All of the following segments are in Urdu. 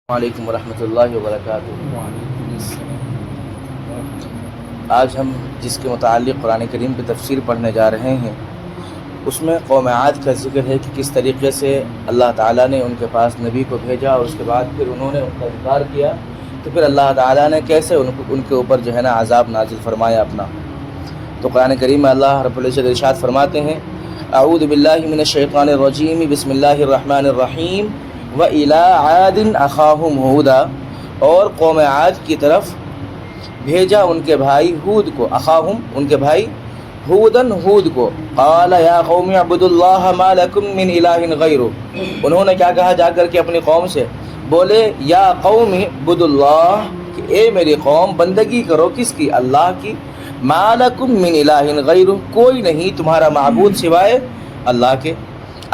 وعلیکم ورحمۃ اللہ وبرکاتہ۔ وعلیکم السلام۔ آج ہم جس کے متعلق قرآن کریم کی تفسیر پڑھنے جا رہے ہیں اس میں قوم عاد کا ذکر ہے کہ کس طریقے سے اللہ تعالیٰ نے ان کے پاس نبی کو بھیجا اور اس کے بعد پھر انہوں نے ان کا انکار کیا، تو پھر اللہ تعالیٰ نے کیسے ان کے اوپر جو ہے نا عذاب نازل فرمایا اپنا۔ تو قرآن کریم میں اللہ رب العزت ارشاد فرماتے ہیں، اعوذ باللہ من الشیطان الرجیم، بسم اللہ الرحمن الرحیم، وَإِلَىٰ عَادٍ أَخَاهُمْ هُودًا، اور قوم عاد کی طرف بھیجا ان کے بھائی ہود کو، اخاہم ان کے بھائی ہودن ہود کو، قال یا قوم اعبدوا اللہ ما لکم من الہ غیرہ، انہوں نے کیا کہا جا کر کے اپنی قوم سے، بولے یا قوم اعبدوا اللہ، کہ اے میری قوم بندگی کرو کس کی؟ اللہ کی، ما لکم من الہ غیرہ، کوئی نہیں تمہارا معبود سوائے اللہ کے،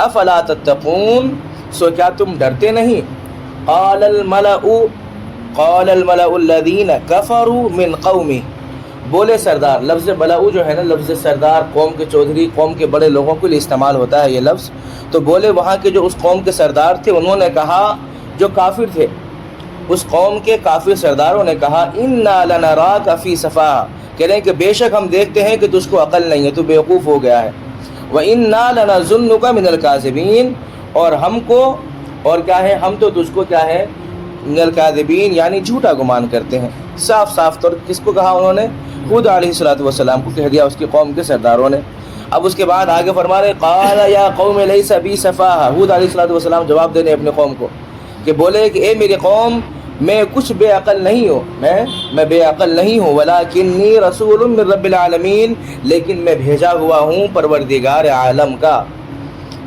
افلا تتقون، سو کیا تم ڈرتے نہیں؟ قال الملأ الذین کفروا من قومہ، بولے سردار، لفظ ملأ جو ہے نا، لفظ سردار قوم کے چودھری، قوم کے بڑے لوگوں کے لیے استعمال ہوتا ہے یہ لفظ، تو بولے وہاں کے جو اس قوم کے سردار تھے انہوں نے کہا، جو کافر تھے اس قوم کے کافر سرداروں نے کہا، انا لنراک فی سفاہہ، کہہ رہے ہیں کہ بے شک ہم دیکھتے ہیں کہ تجھ کو عقل نہیں ہے، تو بیوقوف ہو گیا ہے، وَإِنَّا لَنَظُنُّكَ مِنَ الْكَاذِبِينَ، اور ہم کو، اور کیا ہے، ہم تو تجھ کو کیا ہے، من الکاذبین، یعنی جھوٹا گمان کرتے ہیں۔ صاف صاف طور کس کو کہا انہوں نے؟ ہود علیہ السلام کو کہہ دیا اس کی قوم کے سرداروں نے۔ اب اس کے بعد آگے فرما رہے، قال یا قوم لیس بی سفاہہ، ہود علیہ السلام جواب دینے اپنے قوم کو کہ بولے کہ اے میری قوم، میں کچھ بے عقل نہیں ہوں، میں بے عقل نہیں ہوں، ولکنی رسول من رب العالمین، لیکن میں بھیجا ہوا ہوں پروردگار عالم کا،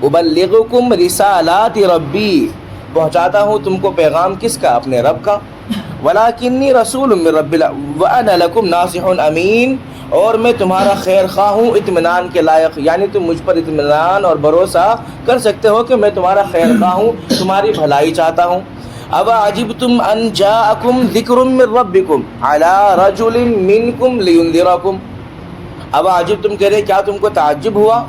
ابلغکم رسالات ربی، پہنچاتا ہوں تم کو پیغام کس کا؟ اپنے رب کا، ولکنی رسول من رب وانا لکم ناصح امین، اور میں تمہارا خیر خواہ ہوں، اطمینان کے لائق، یعنی تم مجھ پر اطمینان اور بھروسہ کر سکتے ہو کہ میں تمہارا خیر خواہ ہوں، تمہاری بھلائی چاہتا ہوں۔ اب عجبتم ان جاءکم ذکر من ربکم علی رجل منکم لینذرکم، اب عجبتم کہہ رہے کیا تم کو تعجب ہوا؟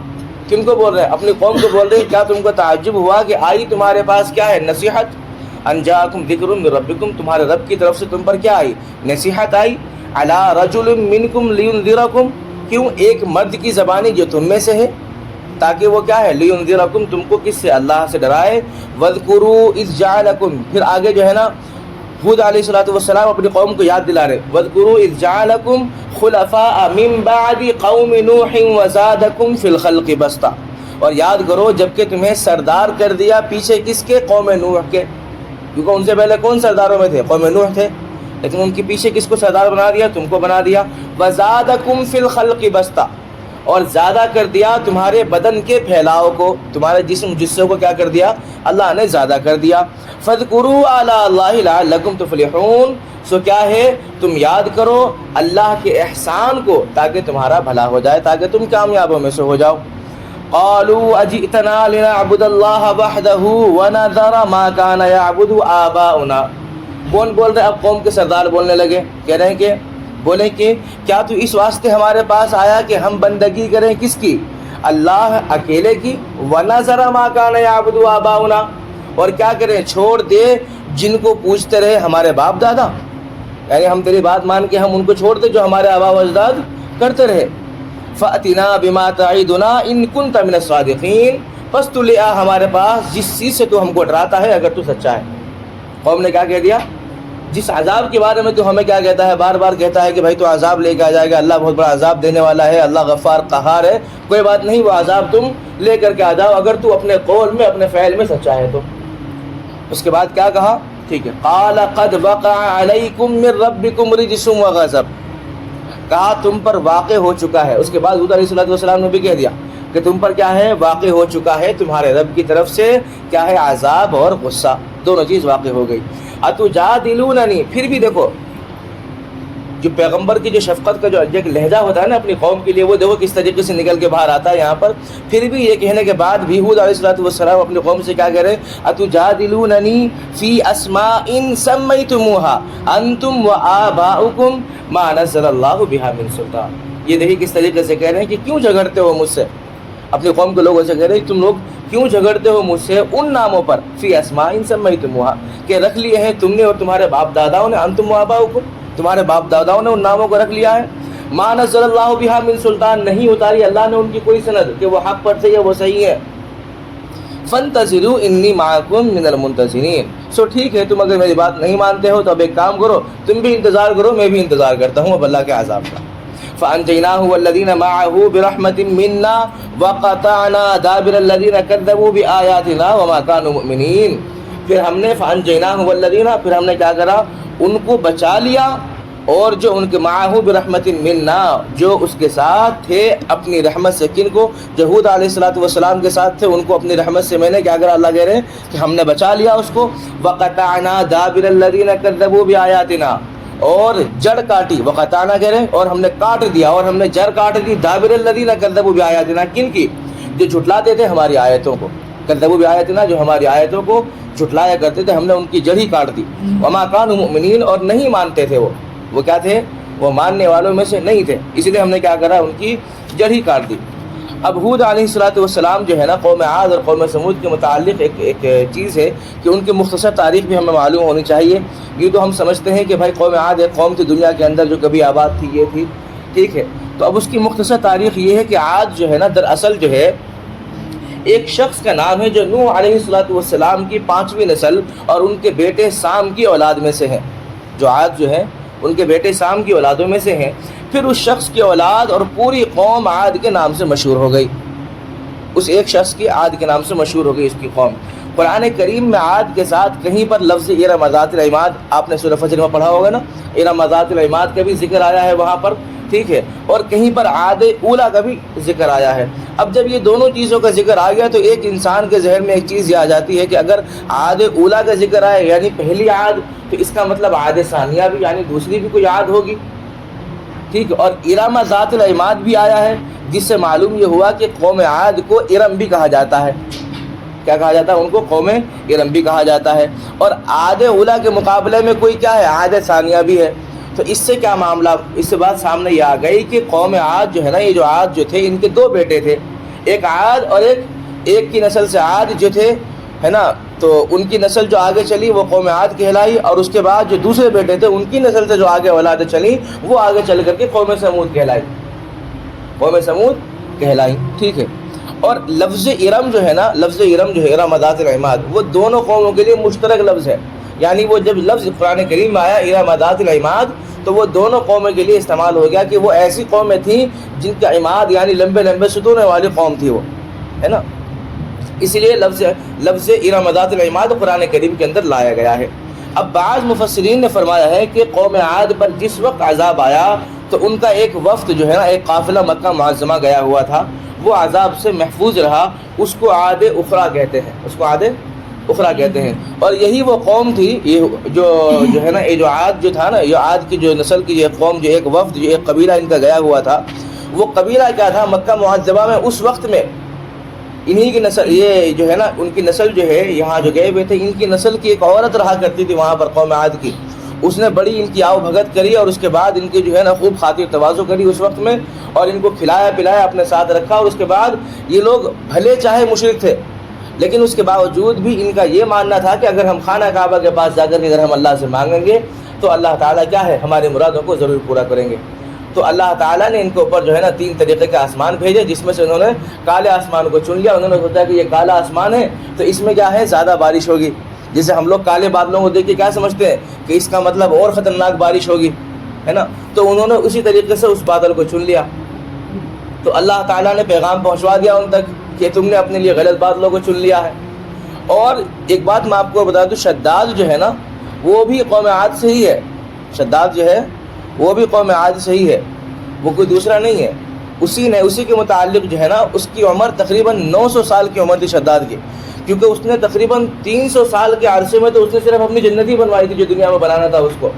کن کو بول رہے ہیں؟ اپنی قوم کو بول رہے ہیں، کیا تم کو تعجب ہوا کہ آئی تمہارے پاس کیا ہے؟ نصیحت، ان جاءکم ذکر من ربکم، تمہارے رب کی طرف سے تم پر کیا آئی؟ نصیحت آئی، علی رجل منکم لینذرکم، کیوں؟ ایک مرد کی زبانی جو تم میں سے ہے، تاکہ وہ کیا ہے؟ لینذرکم، تم کو کس سے؟ اللہ سے ڈرائے۔ وَاذْكُرُوا إِذْ جَعَلَكُمْ، پھر آگے جو ہے نا ہود علیہ السلام اپنی قوم کو یاد دلا رہے، وَاذْكُرُوا إِذْ جَعَلَكُمْ خُلَفَاءَ مِن بَعْدِ قَوْمِ نُوحٍ وَزَادَكُمْ فِي الْخَلْقِ بَسْطًا، اور یاد کرو جبکہ تمہیں سردار کر دیا پیچھے کس کے؟ قوم نوح کے، کیونکہ ان سے پہلے کون سرداروں میں تھے؟ قوم نوح تھے، لیکن ان کے پیچھے کس کو سردار بنا دیا؟ تم کو بنا دیا۔ وَزَادَكُمْ فِي الْخَلْقِ بَسْطًا، اور زیادہ کر دیا تمہارے بدن کے پھیلاؤ کو، تمہارے جسم کو کیا کر دیا؟ اللہ نے زیادہ کر دیا۔ فَاذْكُرُوا آلَاءَ اللَّهِ لَعَلَّكُمْ تُفْلِحُونَ، سو کیا ہے؟ تم یاد کرو اللہ کے احسان کو تاکہ تمہارا بھلا ہو جائے، تاکہ تم کامیابوں میں سے ہو جاؤ۔ قالوا اجئتنا لنعبد اللہ وحدہ ونذر ما كان يعبد آباؤنا، کون بول رہے؟ اب قوم کے سردار بولنے لگے، کہہ رہے ہیں کہ بولے کہ کیا تو اس واسطے ہمارے پاس آیا کہ ہم بندگی کریں کس کی؟ اللہ اکیلے کی، وَنَذَرَ مَا كَانَ يَعْبُدُ آبَاؤُنَا، اور کیا کریں؟ چھوڑ دے جن کو پوجتے رہے ہمارے باپ دادا، یعنی ہم تیری بات مان کے ہم ان کو چھوڑ دے جو ہمارے آبا و اجداد کرتے رہے۔ فَأْتِنَا بِمَا تَعِدُنَا إِن كُنْتَ مِنَ الصَّادِقِينَ، پس تو لے آ ہمارے پاس جس چیز سے تو ہم کو ڈراتا ہے اگر تو سچا ہے۔ قوم نے کیا کہہ دیا؟ جس عذاب کے بارے میں تو ہمیں کیا کہتا ہے؟ بار بار کہتا ہے کہ بھائی تو عذاب لے کے آ جائے گا، اللہ بہت بڑا عذاب دینے والا ہے، اللہ غفار قہار ہے، کوئی بات نہیں، وہ عذاب تم لے کر کے آ جاؤ اگر تو اپنے قول میں اپنے فعل میں سچا ہے تو۔ اس کے بعد کیا کہا؟ ٹھیک ہے، قال قد وقع علیکم من ربکم رجس وغضب، کہا تم پر واقع ہو چکا ہے۔ اس کے بعد حود علیہ السلام نے بھی کہہ دیا کہ تم پر کیا ہے؟ واقع ہو چکا ہے تمہارے رب کی طرف سے کیا ہے؟ عذاب اور غصہ، دونوں چیز واقع ہو گئی۔ اتجادلوننی، پھر بھی دیکھو جو پیغمبر کی جو شفقت کا جو لہجہ ہوتا ہے نا اپنی قوم کے لیے، وہ دیکھو کس طریقے سے نکل کے باہر آتا ہے یہاں پر۔ پھر بھی یہ کہنے کے بعد بھی حود علیہ السلام اپنی قوم سے کیا کہہ رہے؟ اتجادلوننی فی اسماء سمیتموها انتم وآباؤکم ما نزل اللہ بها من سلطان، یہ دیکھیے کس طریقے سے کہہ رہے ہیں کہ کیوں جھگڑتے ہو مجھ سے، اپنی قوم کے لوگوں سے کہہ رہے ہیں تم لوگ کیوں جھگڑتے ہو مجھ سے ان ناموں پر فی اسماء سمیتموہا کہ رکھ لیے ہیں تم نے اور تمہارے باپ داداؤں نے، انتم وآباؤکم تمہارے باپ داداؤں نے ان ناموں کو رکھ لیا ہے، ما نزل اللہ بہا من سلطان نہیں اتاری اللہ نے ان کی کوئی سند کہ وہ حق پر تھے یا وہ صحیح ہے، فانتظروا انی معکم من المنتظرین سو ٹھیک ہے تم اگر میری بات نہیں مانتے ہو تو اب ایک کام کرو تم بھی انتظار کرو میں بھی انتظار کرتا ہوں اب اللہ کے عذاب کا۔ فانجیناہ والذین معہ برحمت منا وقطعنا دابر الذین کذبوا بآیاتنا وما كانوا مؤمنین، پھر ہم نے فانجیناہ والذین پھر ہم نے کیا کرا ان کو بچا لیا اور جو ان کے معاہو برحمت منا جو اس کے ساتھ تھے اپنی رحمت سے، کن کو جو ہود علیہ السلام کے ساتھ تھے ان کو اپنی رحمت سے میں نے کیا کرا، اللہ کہہ رہے ہیں کہ ہم نے بچا لیا اس کو، وقطعنا دابر الذین کذبوا بآیاتنا اور جڑ کاٹی، وقطعنا کہہ رہے ہیں اور ہم نے کاٹ دیا اور ہم نے جڑ کاٹ دی، دابر الذین کذبوا بآیاتنا کن کی، جو جھٹلاتے تھے ہماری آیتوں کو، کذبوا بآیاتنا جو ہماری آیتوں کو جھٹلایا کرتے تھے ہم نے ان کی جڑ ہی کاٹ دی، وما كانوا مؤمنین اور نہیں مانتے تھے وہ کیا تھے، وہ ماننے والوں میں سے نہیں تھے، اسی لیے ہم نے کیا کرا ان کی جڑ ہی کاٹ دی۔ اب ہود علیہ السلام جو ہے نا قوم عاد اور قوم سمود کے متعلق ایک چیز ہے کہ ان کی مختصر تاریخ بھی ہمیں معلوم ہونی چاہیے۔ یہ تو ہم سمجھتے ہیں کہ بھائی قوم عاد ایک قوم تھی دنیا کے اندر جو کبھی آباد تھی، یہ تھی، ٹھیک ہے، تو اب اس کی مختصر تاریخ یہ ہے کہ عاد جو ہے نا دراصل جو ہے ایک شخص کا نام ہے جو نوح علیہ السلام کی 5ویں نسل اور ان کے بیٹے سام کی اولاد میں سے ہیں، جو عاد جو ہے ان کے بیٹے سام کی اولادوں میں سے ہیں، پھر اس شخص کی اولاد اور پوری قوم عاد کے نام سے مشہور ہو گئی، اس ایک شخص کی عاد کے نام سے مشہور ہو گئی اس کی قوم۔ قرآن کریم میں عاد کے ساتھ کہیں پر لفظ ارم ذات العماد آپ نے سورہ فجر میں پڑھا ہوگا نا، ارم ذات العماد کا بھی ذکر آیا ہے وہاں پر، ٹھیک ہے، اور کہیں پر عاد اولا کا بھی ذکر آیا ہے۔ اب جب یہ دونوں چیزوں کا ذکر آ گیا تو ایک انسان کے ذہن میں ایک چیز یہ آ جاتی ہے کہ اگر عاد اولا کا ذکر آئے یعنی پہلی عاد تو اس کا مطلب عاد ثانیہ بھی یعنی دوسری بھی کوئی عاد ہوگی، ٹھیک ہے، اور ارم ذات العماد بھی آیا ہے جس سے معلوم یہ ہوا کہ قوم عاد کو ارم بھی کہا جاتا ہے، کیا کہا جاتا ہے ان کو، قوم ارم بھی کہا جاتا ہے، اور عاد اولا کے مقابلے میں کوئی کیا ہے، عاد ثانیہ بھی ہے۔ تو اس سے کیا معاملہ، اس سے بات سامنے یہ آ گئی کہ قوم عاد جو ہے نا، یہ جو عاد جو تھے ان کے 2 بیٹے تھے، ایک عاد اور ایک کی نسل سے عاد جو تھے ہے نا، تو ان کی نسل جو آگے چلی وہ قوم عاد کہلائی، اور اس کے بعد جو دوسرے بیٹے تھے ان کی نسل سے جو آگے اولادیں چلی وہ آگے چل کر کے قوم سمود کہلائی، قوم سمود کہلائی، ٹھیک ہے۔ اور لفظ ارم جو ہے نا، لفظ ارم جو ہے ارم ذات العماد وہ دونوں قوموں کے لیے مشترک لفظ ہے، یعنی وہ جب لفظ قرآن کریم میں آیا ارم ذات العماد تو وہ دونوں قوموں کے لیے استعمال ہو گیا کہ وہ ایسی قومیں تھیں جن کا عماد یعنی لمبے لمبے ستونوں والی قوم تھی وہ، ہے نا، اسی لیے لفظ ارم ذات العماد قرآن کریم کے اندر لایا گیا ہے۔ اب بعض مفسرین نے فرمایا ہے کہ قوم عاد پر جس وقت عذاب آیا تو ان کا ایک وفد جو ہے نا، ایک قافلہ مکہ معظمہ گیا ہوا تھا، وہ عذاب سے محفوظ رہا، اس کو عاد اخری کہتے ہیں، اس کو عاد اخری کہتے ہیں، اور یہی وہ قوم تھی یہ جو ہے نا، یہ جو عاد جو تھا نا، یہ عاد کی جو نسل کی یہ قوم جو ایک وفد جو ایک قبیلہ ان کا گیا ہوا تھا، وہ قبیلہ کیا تھا مکہ معظمہ میں اس وقت میں انہی کی نسل، یہ جو ہے نا ان کی نسل جو ہے یہاں جو گئے ہوئے تھے ان کی نسل کی ایک عورت رہا کرتی تھی وہاں پر قوم عاد کی، اس نے بڑی ان کی آؤ بھگت کری اور اس کے بعد ان کی جو ہے نا خوب خاطر تواضع کری اس وقت میں، اور ان کو کھلایا پلایا اپنے ساتھ رکھا، اور اس کے بعد یہ لوگ بھلے چاہے مشرک تھے لیکن اس کے باوجود بھی ان کا یہ ماننا تھا کہ اگر ہم خانہ کعبہ کے پاس جا کر کے اگر ہم اللہ سے مانگیں گے تو اللہ تعالیٰ کیا ہے ہماری مرادوں کو ضرور پورا کریں گے۔ تو اللہ تعالیٰ نے ان کے اوپر جو ہے نا 3 طریقے کے آسمان بھیجے، جس میں سے انہوں نے کالے آسمان کو چن لیا، انہوں نے سوچا کہ یہ کالا آسمان ہے تو اس میں کیا ہے زیادہ بارش ہوگی، جسے ہم لوگ کالے بادلوں کو دیکھ کے کیا سمجھتے ہیں کہ اس کا مطلب اور خطرناک بارش ہوگی، ہے نا، تو انہوں نے اسی طریقے سے اس بادل کو چن لیا، تو اللہ تعالیٰ نے پیغام پہنچوا دیا ان تک کہ تم نے اپنے لیے غلط بادلوں کو چن لیا ہے۔ اور ایک بات میں آپ کو بتا دوں، شداد جو ہے نا وہ بھی قوم عاد سے ہی ہے، شداد جو ہے وہ بھی قوم عاد سے ہی ہے، وہ کوئی دوسرا نہیں ہے، اسی کے متعلق جو ہے نا اس کی عمر تقریباً 900 سال کی عمر تھی شداد کی، کیونکہ اس نے تقریباً 300 سال کے عرصے میں تو اس نے صرف اپنی جنت ہی بنوائی تھی جو دنیا میں بنانا تھا اس کو،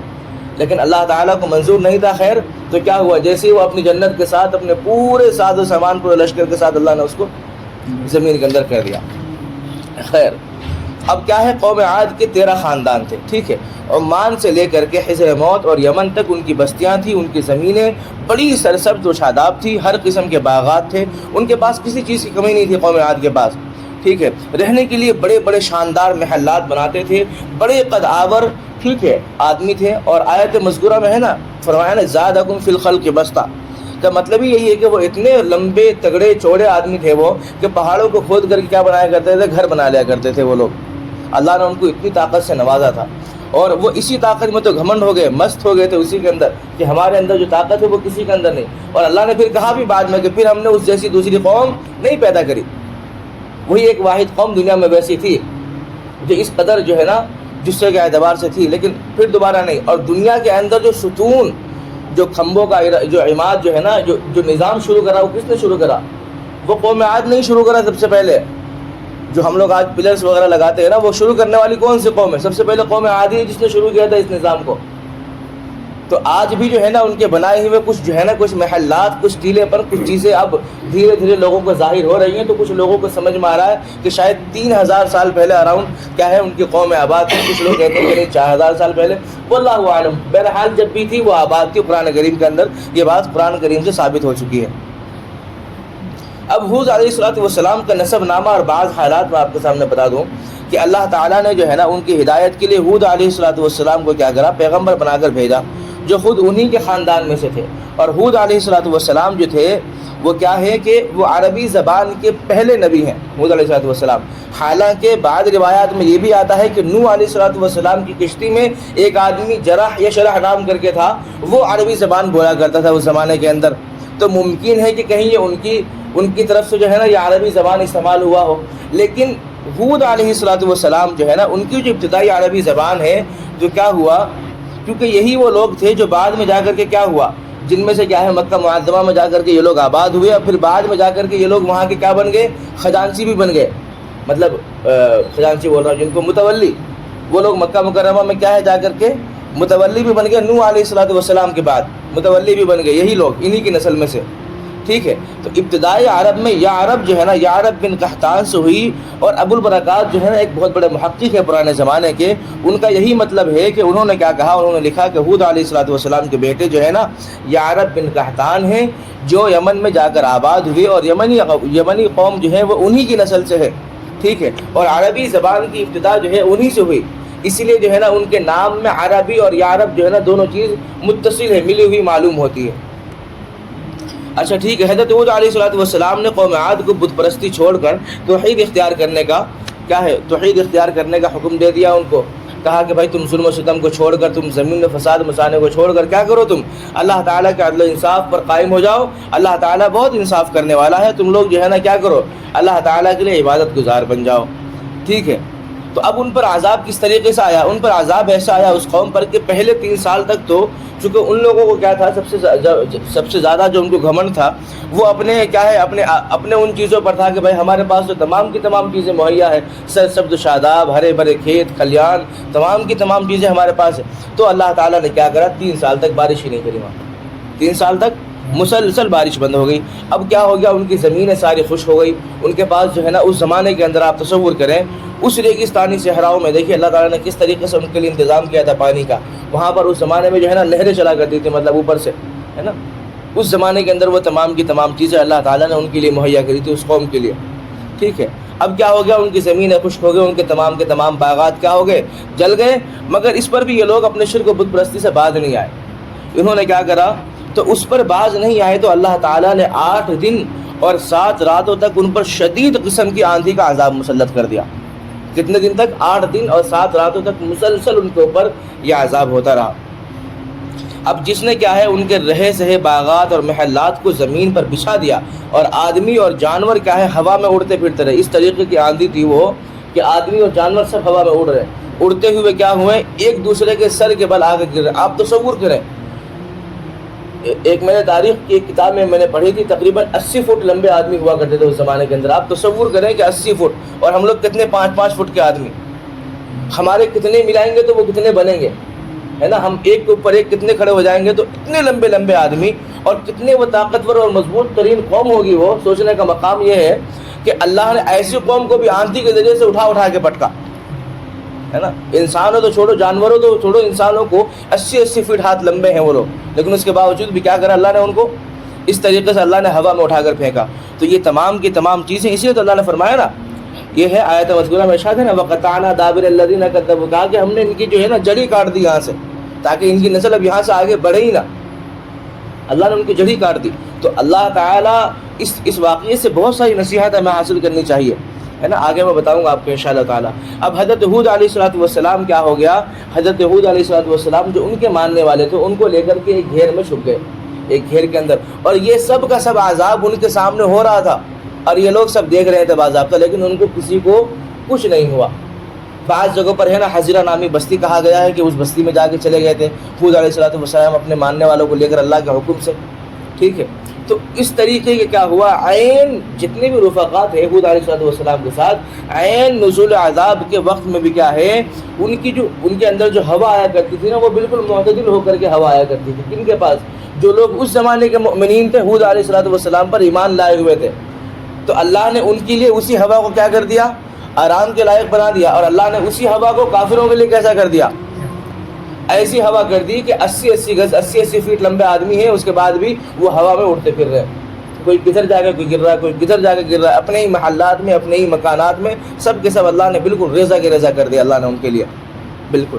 لیکن اللہ تعالیٰ کو منظور نہیں تھا۔ خیر تو کیا ہوا، جیسے ہی وہ اپنی جنت کے ساتھ اپنے پورے ساز و سامان پورے لشکر کے ساتھ اللہ نے اس کو زمین کے اندر کر دیا۔ خیر اب کیا ہے، قوم عاد کے 13 خاندان تھے، ٹھیک ہے، عمان سے لے کر کے حضر موت اور یمن تک ان کی بستیاں تھیں، ان کی زمینیں بڑی سرسبز و شاداب تھی، ہر قسم کے باغات تھے، ان کے پاس کسی چیز کی کمی نہیں تھی قوم عاد کے پاس۔ ٹھیک ہے، رہنے کے لیے بڑے بڑے شاندار محلات بناتے تھے، بڑے قد آور ٹھیک ہے آدمی تھے. اور آیت مذکورہ میں ہے نا فرمایا نا زادکم فی الخلق بسطہ، کا مطلب ہی یہی ہے کہ وہ اتنے لمبے تگڑے چوڑے آدمی تھے وہ کہ پہاڑوں کو کھود کر کے کیا بنایا کرتے تھے، گھر بنا لیا کرتے تھے وہ لوگ. اللہ نے ان کو اتنی طاقت سے نوازا تھا، اور وہ اسی طاقت میں تو گھمنڈ ہو گئے، مست ہو گئے تھے اسی کے اندر کہ ہمارے اندر جو طاقت ہے وہ کسی کے اندر نہیں. اور اللہ نے پھر کہا بھی بعد میں کہ پھر ہم نے اس جیسی دوسری قوم نہیں پیدا کری، وہی ایک واحد قوم دنیا میں ویسی تھی جو اس قدر جو ہے نا جسے کے اعتبار سے تھی، لیکن پھر دوبارہ نہیں. اور دنیا کے اندر جو ستون، جو کھمبوں کا جو عماد جو ہے نا جو نظام شروع کرا، وہ کس نے شروع کرا؟ وہ قوم عاد نہیں شروع کرا. سب سے پہلے جو ہم لوگ آج پلرس وغیرہ لگاتے ہیں نا، وہ شروع کرنے والی کون سی قوم ہے؟ سب سے پہلے قوم عاد ہے جس نے شروع کیا تھا اس نظام کو. تو آج بھی جو ہے نا ان کے بنائے ہوئے کچھ جو ہے نا کچھ محلات، کچھ ٹیلے پر کچھ چیزیں اب دھیرے دھیرے لوگوں کو ظاہر ہو رہی ہیں. تو کچھ لوگوں کو سمجھ میں آ رہا ہے کہ شاید 3000 سال پہلے اراؤنڈ کیا ہے ان کی قوم آباد تھی. کچھ لوگ کہتے ہیں کہ نہیں 4000 سال پہلے، واللہ اعلم. بہرحال جب بھی تھی وہ آباد تھی. قرآن کریم کے اندر یہ بات قرآن کریم سے ثابت ہو چکی ہے. اب حود علیہ السلام کا نسب نامہ اور بعض حالات میں آپ کے سامنے بتا دوں کہ اللہ تعالیٰ نے جو ہے نا ان کی ہدایت کے لیے حود علیہ السلام کو کیا کرا، پیغمبر بنا کر بھیجا جو خود انہی کے خاندان میں سے تھے. اور حود علیہ السلام جو تھے وہ کیا ہے کہ وہ عربی زبان کے پہلے نبی ہیں حود علیہ السلام. حالانکہ بعض روایات میں یہ بھی آتا ہے کہ نوح علیہ السلام کی کشتی میں ایک آدمی جرح یا شرح نام کر کے تھا، وہ عربی زبان بولا کرتا تھا اس زمانے کے اندر. تو ممکن ہے کہ کہیں یہ ان کی طرف سے جو ہے نا یہ عربی زبان استعمال ہوا ہو. لیکن حود علیہ السلام جو ہے نا ان کی جو ابتدائی عربی زبان ہے، جو کیا ہوا، کیونکہ یہی وہ لوگ تھے جو بعد میں جا کر کے کیا ہوا، جن میں سے کیا ہے مکہ معظمہ میں جا کر کے یہ لوگ آباد ہوئے، اور پھر بعد میں جا کر کے یہ لوگ وہاں کے کیا بن گئے، خزانچی بھی بن گئے. مطلب خزانچی بول رہا ہوں جن کو متولی، وہ لوگ مکہ مکرمہ میں کیا ہے جا کر کے متولی بھی بن گئے. نوح علیہ السلام کے بعد متولی بھی بن گئے یہی لوگ، انہی کی نسل میں سے. ٹھیک ہے، تو ابتدائی عرب میں یا عرب جو ہے نا یا عرب بن قحطان سے ہوئی. اور ابو البرکات جو ہے نا ایک بہت بڑے محقق ہے پرانے زمانے کے، ان کا یہی مطلب ہے کہ انہوں نے کیا کہا، انہوں نے لکھا کہ حود علیہ السلام کے بیٹے جو ہے نا یا عرب بن قحطان ہیں جو یمن میں جا کر آباد ہوئے، اور یمنی قوم جو ہے وہ انہی کی نسل سے ہے. ٹھیک ہے، اور عربی زبان کی ابتدا جو ہے انہی سے ہوئی، اسی لیے جو ہے نا ان کے نام میں عربی اور یا عرب جو ہے نا دونوں چیز متصل ہے، ملی ہوئی معلوم ہوتی ہے. اچھا ٹھیک ہے، حضرت حود علیہ السلام نے قوم عاد کو بت پرستی چھوڑ کر توحید اختیار کرنے کا کیا ہے، توحید اختیار کرنے کا حکم دے دیا ان کو. کہا کہ بھائی تم ظلم و ستم کو چھوڑ کر، تم زمین میں فساد مچانے کو چھوڑ کر کیا کرو، تم اللہ تعالیٰ کے عدل و انصاف پر قائم ہو جاؤ. اللہ تعالیٰ بہت انصاف کرنے والا ہے، تم لوگ جو ہے نا کیا کرو، اللہ تعالیٰ کے لیے عبادت گزار بن جاؤ. ٹھیک ہے، تو اب ان پر عذاب کس طریقے سے آیا؟ ان پر عذاب ایسا آیا اس قوم پر کہ پہلے 3 سال تک تو چونکہ ان لوگوں کو کیا تھا، سب سے زیادہ جو ان کو گھمنڈ تھا وہ اپنے کیا ہے اپنے ان چیزوں پر تھا کہ بھائی ہمارے پاس تو تمام کی تمام چیزیں مہیا ہے، سرسبز و شاداب، ہرے بھرے کھیت کھلیان، تمام کی تمام چیزیں ہمارے پاس ہے. تو اللہ تعالیٰ نے کیا کرا، 3 سال تک بارش ہی نہیں کری وہاں. 3 سال تک مسلسل بارش بند ہو گئی. اب کیا ہو گیا، ان کی زمینیں ساری خشک ہو گئی. ان کے پاس جو ہے نا اس زمانے کے اندر آپ تصور کریں اس ریگستانی صحراؤں میں، دیکھیے اللہ تعالیٰ نے کس طریقے سے ان کے لیے انتظام کیا تھا پانی کا. وہاں پر اس زمانے میں جو ہے نا نہریں چلا کرتی تھی، مطلب اوپر سے ہے نا. اس زمانے کے اندر وہ تمام کی تمام چیزیں اللہ تعالیٰ نے ان کے لیے مہیا کری تھی اس قوم کے لیے. ٹھیک ہے، اب کیا ہو گیا، ان کی زمینیں خشک ہو گئی، ان کے تمام باغات کیا ہو گئے، جل گئے. مگر اس پر بھی یہ لوگ اپنے شرک و بت پرستی سے باز نہیں آئے. انہوں نے کیا کرا، تو اس پر باز نہیں آئے تو اللہ تعالیٰ نے 8 دن اور 7 راتوں تک ان پر شدید قسم کی آندھی کا عذاب مسلط کر دیا. کتنے دن تک؟ 8 دن اور 7 راتوں تک مسلسل ان کے اوپر یہ عذاب ہوتا رہا. اب جس نے کیا ہے ان کے رہے سہے باغات اور محلات کو زمین پر بچھا دیا، اور آدمی اور جانور کیا ہے ہوا میں اڑتے پھرتے رہے. اس طریقے کی آندھی تھی وہ کہ آدمی اور جانور سب ہوا میں اڑ رہے، اڑتے ہوئے کیا ہوئے، ایک دوسرے کے سر کے بل آگے گر رہے. آپ تصور کریں، ایک میں نے تاریخ کی ایک کتاب میں نے پڑھی تھی، تقریباً 80 فٹ لمبے آدمی ہوا کرتے تھے اس زمانے کے اندر. آپ تصور کریں کہ 80 فٹ، اور ہم لوگ کتنے 5-5 فٹ کے آدمی، ہمارے کتنے ملائیں گے تو وہ کتنے بنیں گے، ہے نا. ہم ایک کے اوپر ایک کتنے کھڑے ہو جائیں گے، تو اتنے لمبے لمبے آدمی، اور کتنے وہ طاقتور اور مضبوط ترین قوم ہوگی. وہ سوچنے کا مقام یہ ہے کہ اللہ نے ایسی قوم کو بھی آندھی کے ذریعے سے اٹھا کے پٹکا، ہے نا. انسانوں تو چھوڑو، جانوروں تو چھوڑو، انسانوں کو 80 فٹ ہاتھ لمبے ہیں وہ لوگ، لیکن اس کے باوجود بھی کیا کرا اللہ نے ان کو اس طریقے سے اللہ نے ہوا میں اٹھا کر پھینکا. تو یہ تمام کی تمام چیزیں، اسی لیے تو اللہ نے فرمایا نا یہ ہے آیت مذکورہ میں ارشاد ہے نا وَقَطَعْنَا دَابِرَ الَّذِينَ كَذَّبُوا، کہا کہ ہم نے ان کی جو ہے نا جڑی کاٹ دی یہاں سے، تاکہ ان کی نسل اب یہاں سے آگے بڑھے ہی نہ، اللہ نے ان کی جڑی کاٹ دی۔ تو اللہ تعالیٰ اس واقعے سے بہت ساری نصیحت ہمیں حاصل کرنی چاہیے، ہے نا، آگے میں بتاؤں گا آپ کو انشاءاللہ تعالیٰ۔ اب حضرت ہود علیہ السلام کیا ہو گیا، حضرت ہود علیہ السلام جو ان کے ماننے والے تھے ان کو لے کر کے ایک گھیر میں چھپ گئے، ایک گھیر کے اندر، اور یہ سب کا سب عذاب ان کے سامنے ہو رہا تھا اور یہ لوگ سب دیکھ رہے تھے باضابطہ، لیکن ان کو کسی کو کچھ نہیں ہوا۔ بعض جگہوں پر ہے نا حجرہ نامی بستی کہا گیا ہے کہ اس بستی میں جا کے چلے گئے تھے ہود علیہ السلام اپنے ماننے والوں کو لے کر اللہ کے حکم سے، ٹھیک ہے۔ تو اس طریقے کے کیا ہوا، عین جتنے بھی رفقات ہیں ہود علیہ السلام کے ساتھ، عین نزول عذاب کے وقت میں بھی کیا ہے، ان کے اندر جو ہوا آیا کرتی تھی نا وہ بالکل معتدل ہو کر کے ہوا آیا کرتی تھی۔ کن کے پاس؟ جو لوگ اس زمانے کے مؤمنین تھے، ہود علیہ السلام پر ایمان لائے ہوئے تھے، تو اللہ نے ان کے لیے اسی ہوا کو کیا کر دیا، آرام کے لائق بنا دیا، اور اللہ نے اسی ہوا کو کافروں کے لیے کیسا کر دیا، ایسی ہوا کر دی کہ 80 گز 80 فیٹ لمبے آدمی ہیں، اس کے بعد بھی وہ ہوا میں اڑتے پھر رہے ہیں، کوئی کدھر جا کے کوئی گر رہا ہے، کوئی کدھر جا کے گر رہا ہے، اپنے ہی محلات میں، اپنے ہی مکانات میں، سب کے سب اللہ نے بالکل ریزہ کے ریزہ کر دیا اللہ نے ان کے لیے، بالکل۔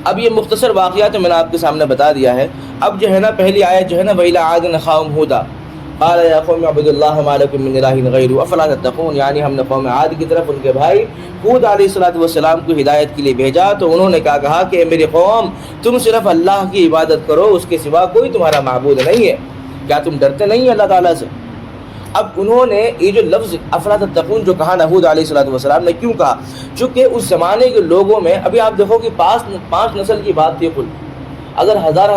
اب یہ مختصر واقعات میں نے آپ کے سامنے بتا دیا ہے۔ اب جو ہے نا پہلی آیت جو ہے نا وَإِلَىٰ عَادٍ أَخَاهُمْ هُودًا قال یا قوم اعبدوا اللہ ما لکم من الہ غیرہ افلا تتقون، یعنی ہم نے قوم عاد کی طرف ان کے بھائی ہود علیہ السلام کو ہدایت کے لیے بھیجا، تو انہوں نے کیا کہا کہ میری قوم تم صرف اللہ کی عبادت کرو، اس کے سوا کوئی تمہارا معبود نہیں ہے، کیا تم ڈرتے نہیں اللہ تعالیٰ سے؟ اب انہوں نے یہ جو لفظ افلا تتقون جو کہا ہود علیہ السلام نے کیوں کہا؟ چونکہ اس زمانے کے لوگوں میں، ابھی آپ دیکھو کہ پانچ نسل کی بات تھی کل، اگر ہزار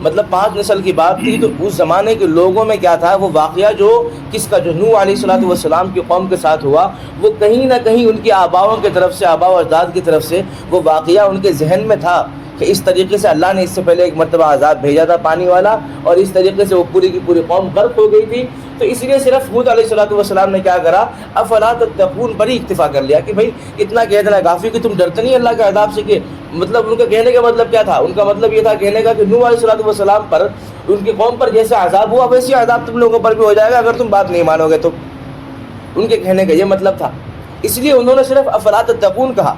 مطلب 5 نسل کی بات تھی، تو اس زمانے کے لوگوں میں کیا تھا، وہ واقعہ جو کس کا، جو نوح علیہ السلام کی قوم کے ساتھ ہوا، وہ کہیں نہ کہیں ان کے آباؤں کی طرف سے، آباء و اجداد کی طرف سے وہ واقعہ ان کے ذہن میں تھا کہ اس طریقے سے اللہ نے اس سے پہلے ایک مرتبہ عذاب بھیجا تھا پانی والا، اور اس طریقے سے وہ پوری کی پوری قوم غرق ہو گئی تھی۔ تو اس لیے صرف ہود علیہ السلام نے کیا کرا، افلا تتقون پر ہی اکتفا کر لیا کہ بھائی اتنا کہہ دینا کافی کہ تم ڈرتے نہیں اللہ کے عذاب سے، کہ مطلب ان کا کہنے کا مطلب کیا تھا، ان کا مطلب یہ تھا کہنے کا کہ نوح علیہ السلام پر، ان کی قوم پر جیسے عذاب ہوا ویسے عذاب تم لوگوں پر بھی ہو جائے گا اگر تم بات نہیں مانو گے تو، ان کے کہنے کا یہ مطلب تھا، اس لیے انہوں نے صرف افلا تتقون کہا،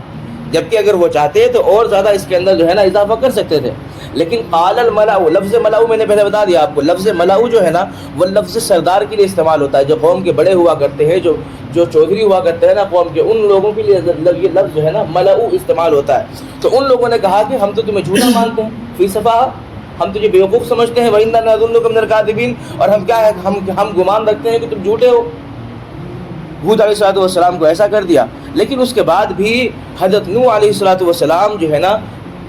جبکہ اگر وہ چاہتے تو اور زیادہ اس کے اندر جو ہے نا اضافہ کر سکتے تھے۔ لیکن قال الملأ، لفظ ملأ میں نے پہلے بتا دیا آپ کو، لفظ ملأ جو ہے نا وہ لفظ سردار کے لیے استعمال ہوتا ہے، جو قوم کے بڑے ہوا کرتے ہیں، جو چودھری ہوا کرتے ہیں نا قوم کے، ان لوگوں کے لیے یہ لفظ جو ہے نا ملأ استعمال ہوتا ہے۔ تو ان لوگوں نے کہا کہ ہم تو تمہیں جھوٹا مانتے ہیں، فی صفا، ہم تجھے بیوقوف سمجھتے ہیں، وَإِنَّا نَظُنُّكَ مِنَ الْكَاذِبِينَ، اور ہم کیا ہے، ہم گمان رکھتے ہیں کہ تم جھوٹے ہو۔ ہود علیہ السلام کو ایسا کر دیا۔ لیکن اس کے بعد بھی حضرت نوح علیہ السلام جو ہے نا،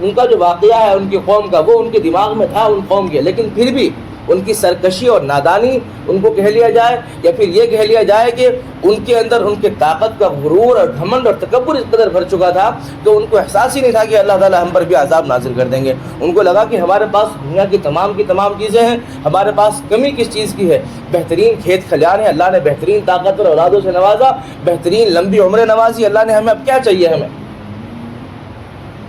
ان کا جو واقعہ ہے ان کی قوم کا، وہ ان کے دماغ میں تھا ان قوم کے، لیکن پھر بھی ان کی سرکشی اور نادانی ان کو کہہ لیا جائے، یا پھر یہ کہہ لیا جائے کہ ان کے اندر ان کے طاقت کا غرور اور گھمنڈ اور تکبر اس قدر بھر چکا تھا کہ ان کو احساس ہی نہیں تھا کہ اللہ تعالیٰ ہم پر بھی عذاب نازل کر دیں گے۔ ان کو لگا کہ ہمارے پاس دنیا کی تمام چیزیں ہیں، ہمارے پاس کمی کس چیز کی ہے، بہترین کھیت کھلیان ہے، اللہ نے بہترین طاقت اور اولادوں سے نوازا، بہترین لمبی عمریں نوازی، اللہ نے ہمیں اب کیا چاہیے، ہمیں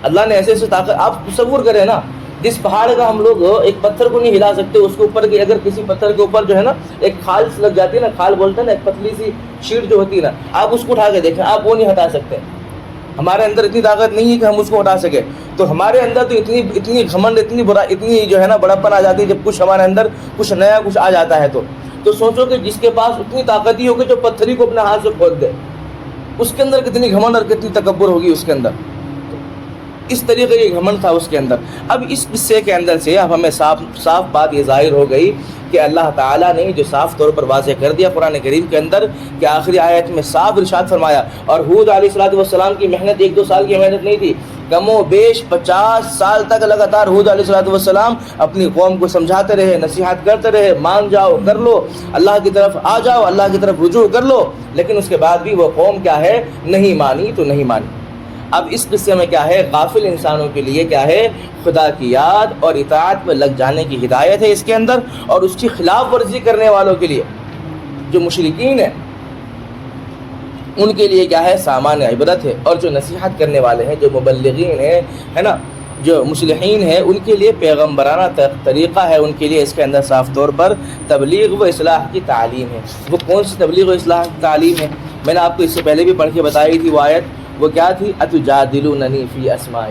اللہ نے ایسے طاقت، آپ تصور کریں نا، جس پہاڑ کا ہم لوگ ایک پتھر کو نہیں ہلا سکتے، اس کے اوپر کی اگر کسی پتھر کے اوپر جو ہے نا ایک کھال لگ جاتی ہے نا، کھال بولتے ہیں نا، ایک پتلی سی شیٹ جو ہوتی ہے نا، آپ اس کو اٹھا کے دیکھیں، آپ وہ نہیں ہٹا سکتے، ہمارے اندر اتنی طاقت نہیں ہے کہ ہم اس کو ہٹا سکے۔ تو ہمارے اندر تو اتنی گھمنڈ، اتنی جو ہے نا بڑپن آ جاتی ہے جب کچھ ہمارے اندر کچھ نیا کچھ آ جاتا ہے، تو سوچو کہ جس کے پاس اتنی طاقت ہی ہوگی جو پتھری کو اپنے ہاتھ سے کھود دے، اس کے اندر کتنی گھمنڈ اور کتنی تکبر ہوگی اس کے اندر، اس طریقے کی گھمنڈ تھا اس کے اندر۔ اب اس قصے کے اندر سے اب ہمیں صاف بات یہ ظاہر ہو گئی کہ اللہ تعالیٰ نے جو صاف طور پر واضح کر دیا قرآن کریم کے اندر کہ آخری آیت میں صاف ارشاد فرمایا، اور ہود علیہ السلام کی محنت 1-2 سال کی محنت نہیں تھی، کم و بیش 50 سال تک لگاتار ہود علیہ السلام اپنی قوم کو سمجھاتے رہے، نصیحت کرتے رہے، مان جاؤ، کر لو، اللہ کی طرف آ جاؤ، اللہ کی طرف رجوع کر لو، لیکن اس کے بعد بھی وہ قوم کیا ہے، نہیں مانی تو نہیں مانی۔ اب اس قصے میں کیا ہے، غافل انسانوں کے لیے کیا ہے، خدا کی یاد اور اطاعت میں لگ جانے کی ہدایت ہے اس کے اندر، اور اس کی خلاف ورزی کرنے والوں کے لیے، جو مشرکین ہیں ان کے لیے کیا ہے، سامان عبرت ہے، اور جو نصیحت کرنے والے ہیں، جو مبلغین ہیں، ہے نا، جو مصلحین ہیں، ان کے لیے پیغمبرانہ طریقہ ہے، ان کے لیے اس کے اندر صاف طور پر تبلیغ و اصلاح کی تعلیم ہے۔ وہ کون سی تبلیغ و اصلاح کی تعلیم ہے؟ میں نے آپ کو اس سے پہلے بھی پڑھ کے بتائی تھی وہ آیت، وہ کیا تھی؟ اتجادلوننی فی اسماء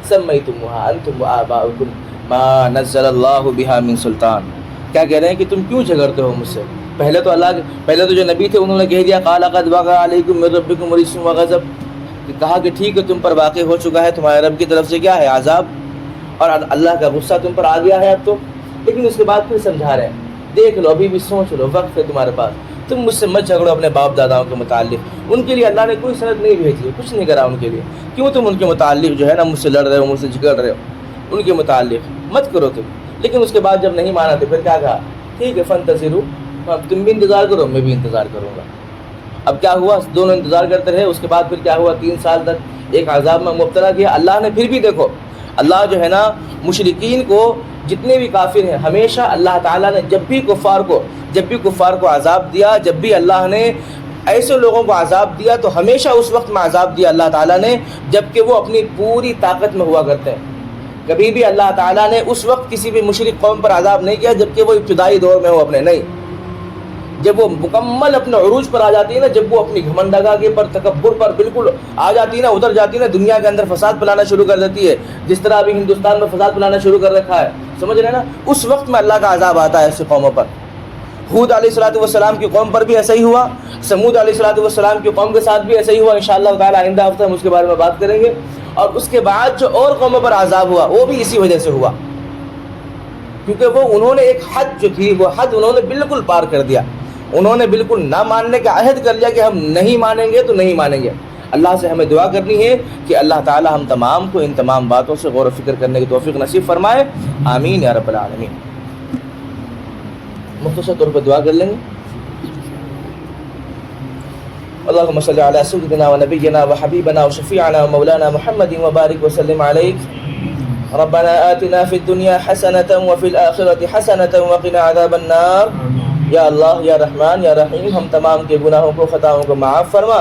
سمیتموها انتم وآباؤکم ما نزل اللہ بہا من سلطان۔ کیا کہہ رہے ہیں کہ تم کیوں جھگڑتے ہو مجھ سے؟ پہلے تو جو نبی تھے انہوں نے کہہ دیا قال قد وقع علیکم من ربکم رجس وغضب، کہا کہ ٹھیک ہے تم پر واقع ہو چکا ہے تمہارے رب کی طرف سے کیا ہے؟ عذاب، اور اللہ کا غصہ تم پر آ گیا ہے اب تو۔ لیکن اس کے بعد پھر سمجھا رہے ہیں دیکھ لو ابھی بھی سوچ لو، وقت ہے تمہارے پاس، تم مجھ سے مت جھگڑو اپنے باپ داداؤں کے متعلق، ان کے لیے اللہ نے کوئی سند نہیں بھیجی، کچھ نہیں کرا ان کے لیے، کیوں تم ان کے متعلق جو ہے نا مجھ سے لڑ رہے ہو، مجھ سے جھگڑ رہے ہو، ان کے متعلق مت کرو تم۔ لیکن اس کے بعد جب نہیں مانا تو پھر کیا کہا؟ ٹھیک ہے فانتظروا، اب تم بھی انتظار کرو میں بھی انتظار کروں گا۔ اب کیا ہوا؟ دونوں انتظار کرتے رہے، اس کے بعد پھر کیا ہوا؟ 3 سال تک ایک عذاب میں مبتلا کیا اللہ نے۔ پھر بھی دیکھو اللہ جو ہے نا مشرکین کو، جتنے بھی کافر ہیں، ہمیشہ اللہ تعالیٰ نے جب بھی کفار کو عذاب دیا، جب بھی اللہ نے ایسے لوگوں کو عذاب دیا تو ہمیشہ اس وقت میں عذاب دیا اللہ تعالیٰ نے جب کہ وہ اپنی پوری طاقت میں ہوا کرتے ہیں۔ کبھی بھی اللہ تعالیٰ نے اس وقت کسی بھی مشرک قوم پر عذاب نہیں کیا جب کہ وہ ابتدائی دور میں ہو اپنے، نہیں، جب وہ مکمل اپنے عروج پر آ جاتی ہے نا، جب وہ اپنی گھمنڈگی پر، تکبر پر بالکل آ جاتی ہے نا، اتر جاتی ہے نا، دنیا کے اندر فساد پھیلانا شروع کر دیتی ہے، جس طرح ابھی ہندوستان میں فساد پھیلانا شروع کر رکھا ہے، سمجھ رہے ہیں نا، اس وقت میں اللہ کا عذاب آتا ہے ایسی قوموں پر۔ ہود علیہ السلام کی قوم پر بھی ایسا ہی ہوا، سمود علیہ السلام کی قوم کے ساتھ بھی ایسا ہی ہوا، انشاءاللہ تعالی آئندہ ہفتہ ہم اس کے بارے میں بات کریں گے۔ اور اس کے بعد جو اور قوموں پر عذاب ہوا وہ بھی اسی وجہ سے ہوا، کیونکہ وہ انہوں نے ایک حد جو تھی وہ حد انہوں نے بالکل پار کر دیا، انہوں نے بالکل نہ ماننے کا عہد کر لیا کہ ہم نہیں مانیں گے تو نہیں مانیں گے۔ اللہ سے ہمیں دعا کرنی ہے کہ اللہ تعالی ہم تمام کو ان تمام باتوں سے غور و فکر کرنے کی توفیق نصیب فرمائے، آمین یا رب العالمین۔ مختصر طور پر دعا کر لیں گے۔ اللهم صل على سيدنا ونبينا وحبيبنا وشفيعنا ومولانا محمد وبارك وسلم عليك ربنا آتنا في الدنيا حسنة وفي الآخرة حسنة وقنا عذاب النار۔ یا اللہ یا رحمان یا رحیم ہم تمام کے گناہوں کو خطاؤں کو معاف فرما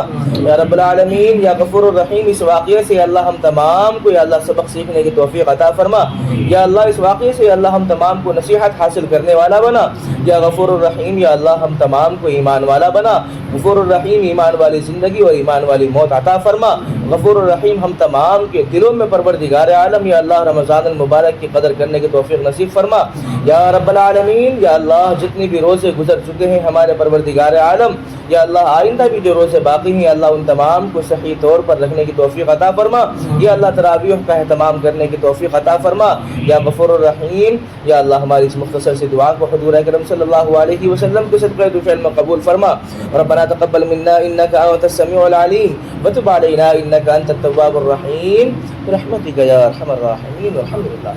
یا رب العالمین، یا غفور الرحیم اس واقعے سے یا اللہ ہم تمام کو یا اللہ سبق سیکھنے کی توفیق عطا فرما، یا اللہ اس واقعے سے یا اللہ ہم تمام کو نصیحت حاصل کرنے والا بنا، یا غفور الرحیم یا اللہ ہم تمام کو ایمان والا بنا، غفور الرحیم ایمان والی زندگی اور ایمان والی موت عطا فرما، غفور الرحیم ہم تمام کے دلوں میں پروردگار عالم یا اللہ رمضان المبارک کی قدر کرنے کی توفیق نصیب فرما یا رب العالمین۔ یا اللہ جتنی بھی روزے گزر چکے ہیں ہمارے پروردگار عالم، یا اللہ آئندہ بھی جو روزے باقی ہیں اللہ ان تمام کو صحیح طور پر رکھنے کی توفیق عطا فرما، یا اللہ تراویح کا اہتمام کرنے کی توفیق عطا فرما یا غفور الرحیم۔ یا اللہ ہماری اس مختصر سی دعا کو حضور اکرم صلی اللہ علیہ وسلم کے صدقہ فعل میں قبول فرما۔ ربنا تقبل منا انك انت السميع العليم وتب علينا انك انت التواب الرحيم برحمتك يا ارحم الراحمين والحمد لله۔